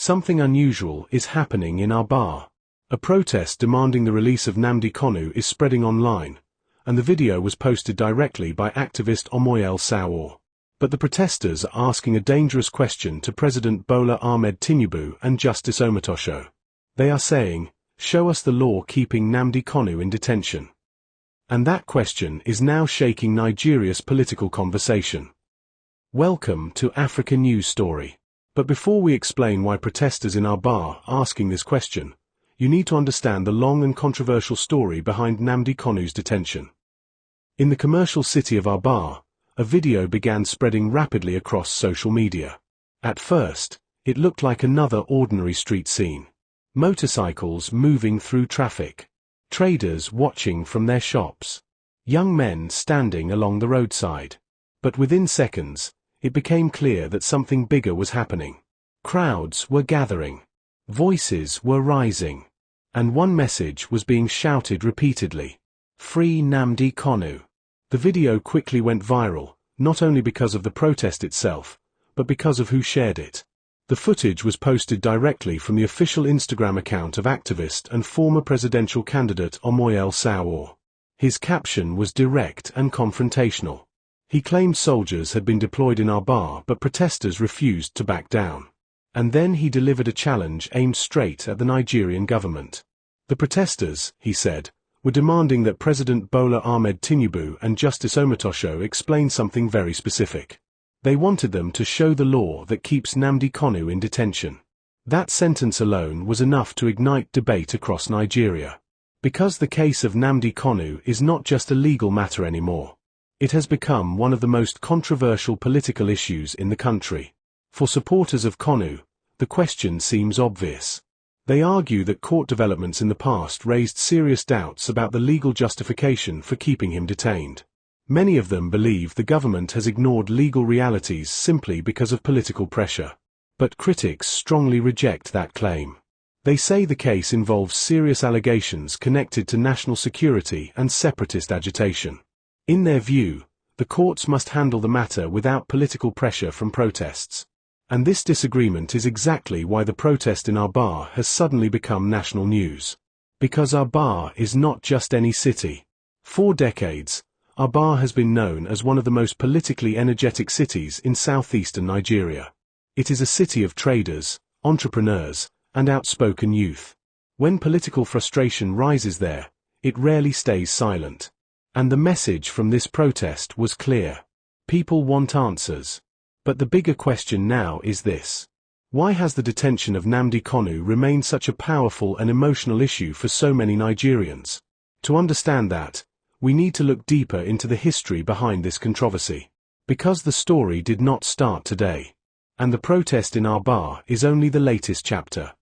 Something unusual is happening in our bar. A protest demanding the release of Nnamdi Kanu is spreading online, and the video was posted directly by activist Omotosho. But the protesters are asking a dangerous question to President Bola Ahmed Tinubu and Justice Omotosho. They are saying, "Show us the law keeping Nnamdi Kanu in detention." And that question is now shaking Nigeria's political conversation. Welcome to Africa News Story. But before we explain why protesters in our bar are asking this question, you need to understand the long and controversial story behind Nnamdi Kanu's detention. In the commercial city of our bar, a video began spreading rapidly across social media. At first, it looked like another ordinary street scene. Motorcycles moving through traffic. Traders watching from their shops. Young men standing along the roadside. But within seconds, it became clear that something bigger was happening. Crowds were gathering. Voices were rising. And one message was being shouted repeatedly. Free Nnamdi Kanu. The video quickly went viral, not only because of the protest itself, but because of who shared it. The footage was posted directly from the official Instagram account of activist and former presidential candidate Omotosho. His caption was direct and confrontational. He claimed soldiers had been deployed in our bar, but protesters refused to back down. And then he delivered a challenge aimed straight at the Nigerian government. The protesters, he said, were demanding that President Bola Ahmed Tinubu and Justice Omotosho explain something very specific. They wanted them to show the law that keeps Nnamdi Kanu in detention. That sentence alone was enough to ignite debate across Nigeria. Because the case of Nnamdi Kanu is not just a legal matter anymore. It has become one of the most controversial political issues in the country. For supporters of Kanu, the question seems obvious. They argue that court developments in the past raised serious doubts about the legal justification for keeping him detained. Many of them believe the government has ignored legal realities simply because of political pressure. But critics strongly reject that claim. They say the case involves serious allegations connected to national security and separatist agitation. In their view, the courts must handle the matter without political pressure from protests. And this disagreement is exactly why the protest in our bar has suddenly become national news. Because our bar is not just any city. For decades, our bar has been known as one of the most politically energetic cities in southeastern Nigeria. It is a city of traders, entrepreneurs, and outspoken youth. When political frustration rises there, it rarely stays silent. And the message from this protest was clear. People want answers. But the bigger question now is this. Why has the detention of Nnamdi Kanu remained such a powerful and emotional issue for so many Nigerians? To understand that, we need to look deeper into the history behind this controversy. Because the story did not start today. And the protest in our bar is only the latest chapter.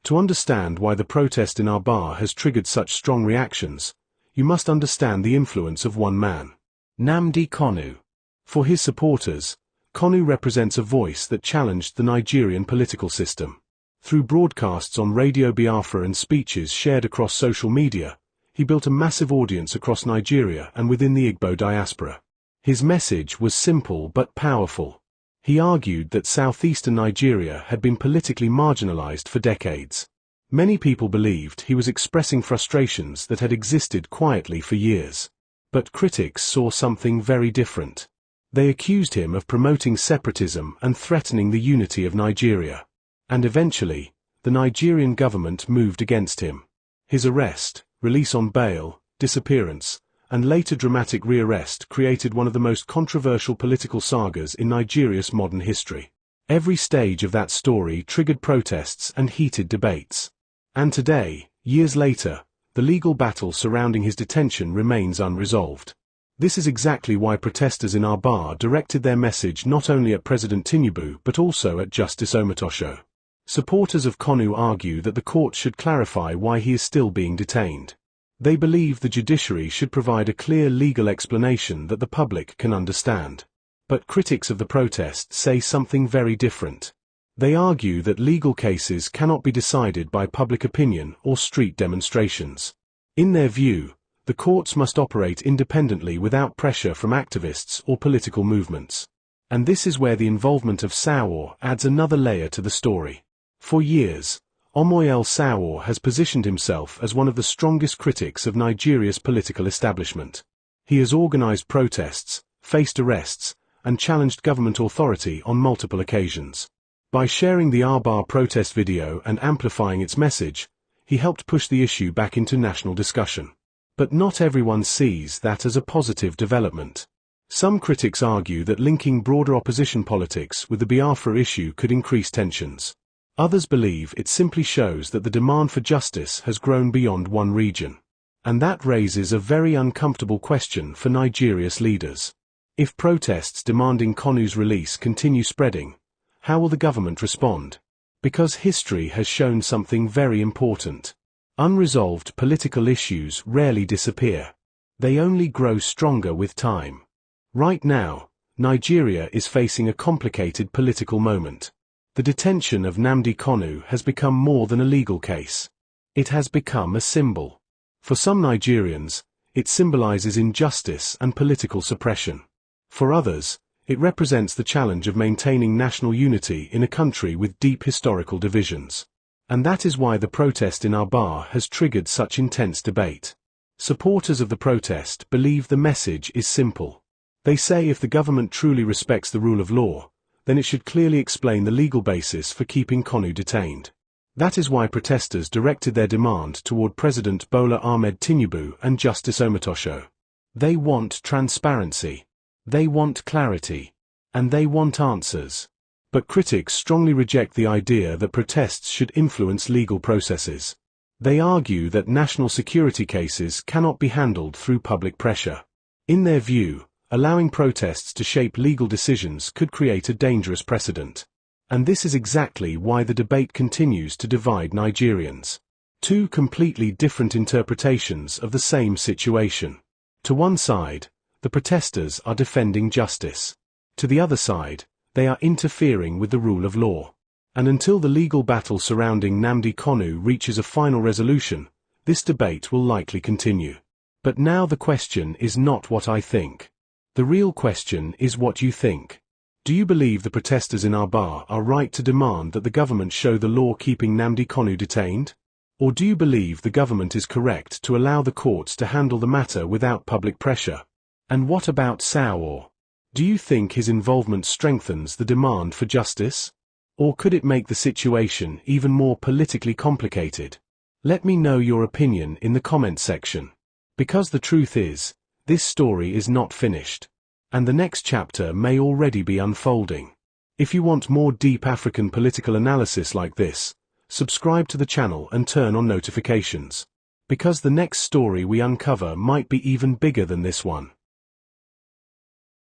To understand why the protest in our bar has triggered such strong reactions, you must understand the influence of one man. Nnamdi Kanu. For his supporters, Kanu represents a voice that challenged the Nigerian political system. Through broadcasts on Radio Biafra and speeches shared across social media, he built a massive audience across Nigeria and within the Igbo diaspora. His message was simple but powerful. He argued that southeastern Nigeria had been politically marginalized for decades. Many people believed he was expressing frustrations that had existed quietly for years. But critics saw something very different. They accused him of promoting separatism and threatening the unity of Nigeria. And eventually, the Nigerian government moved against him. His arrest, release on bail, disappearance, and later dramatic rearrest created one of the most controversial political sagas in Nigeria's modern history. Every stage of that story triggered protests and heated debates. And today, years later, the legal battle surrounding his detention remains unresolved. This is exactly why protesters in our bar directed their message not only at President Tinubu but also at Justice Omotosho. Supporters of Kanu argue that the court should clarify why he is still being detained. They believe the judiciary should provide a clear legal explanation that the public can understand. But critics of the protest say something very different. They argue that legal cases cannot be decided by public opinion or street demonstrations. In their view, the courts must operate independently without pressure from activists or political movements. And this is where the involvement of Sawa adds another layer to the story. For years, Omoyele Sowore has positioned himself as one of the strongest critics of Nigeria's political establishment. He has organized protests, faced arrests, and challenged government authority on multiple occasions. By sharing the Aba protest video and amplifying its message, he helped push the issue back into national discussion. But not everyone sees that as a positive development. Some critics argue that linking broader opposition politics with the Biafra issue could increase tensions. Others believe it simply shows that the demand for justice has grown beyond one region. And that raises a very uncomfortable question for Nigeria's leaders. If protests demanding Kanu's release continue spreading, how will the government respond? Because history has shown something very important. Unresolved political issues rarely disappear. They only grow stronger with time. Right now, Nigeria is facing a complicated political moment. The detention of Nnamdi Kanu has become more than a legal case. It has become a symbol. For some Nigerians, it symbolizes injustice and political suppression. For others, it represents the challenge of maintaining national unity in a country with deep historical divisions. And that is why the protest in Aba has triggered such intense debate. Supporters of the protest believe the message is simple. They say if the government truly respects the rule of law, then it should clearly explain the legal basis for keeping Kanu detained. That is why protesters directed their demand toward President Bola Ahmed Tinubu and Justice Omotosho. They want transparency. They want clarity. And they want answers. But critics strongly reject the idea that protests should influence legal processes. They argue that national security cases cannot be handled through public pressure. In their view, allowing protests to shape legal decisions could create a dangerous precedent. And this is exactly why the debate continues to divide Nigerians. Two completely different interpretations of the same situation. To one side, the protesters are defending justice. To the other side, they are interfering with the rule of law. And until the legal battle surrounding Nnamdi Kanu reaches a final resolution, this debate will likely continue. But now the question is not what I think. The real question is what you think. Do you believe the protesters in Aba are right to demand that the government show the law keeping Nnamdi Kanu detained? Or do you believe the government is correct to allow the courts to handle the matter without public pressure? And what about Sowore? Do you think his involvement strengthens the demand for justice? Or could it make the situation even more politically complicated? Let me know your opinion in the comment section. Because the truth is, this story is not finished. And the next chapter may already be unfolding. If you want more deep African political analysis like this, subscribe to the channel and turn on notifications. Because the next story we uncover might be even bigger than this one.